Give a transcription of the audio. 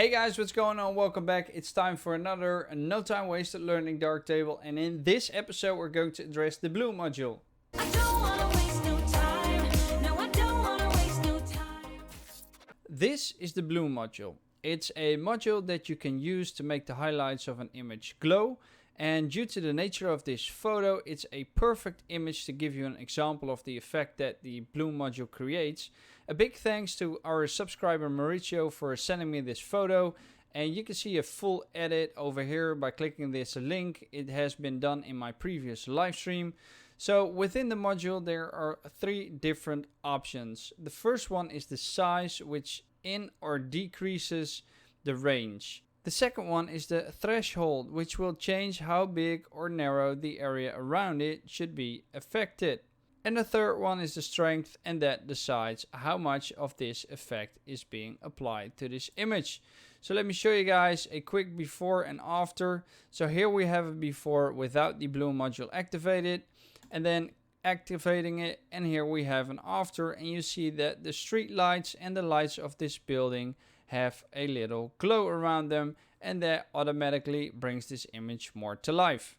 Hey guys, what's going on? Welcome back. It's time for another no time wasted learning Darktable, and in this episode we're going to address the Bloom module. This is the Bloom module. It's a module that you can use to make the highlights of an image glow, and due to the nature of this photo, it's a perfect image to give you an example of the effect that the Bloom module creates. A big thanks to our subscriber Mauricio for sending me this photo, and you can see a full edit over here by clicking this link. It has been done in my previous live stream. So within the module there are three different options. The first one is the size, which in or decreases the range. The second one is the threshold, which will change how big or narrow the area around it should be affected. And the third one is the strength, and that decides how much of this effect is being applied to this image. So let me show you guys a quick before and after. So here we have a before without the Bloom module activated, and then activating it, and here we have an after, and you see that the street lights and the lights of this building have a little glow around them, and that automatically brings this image more to life.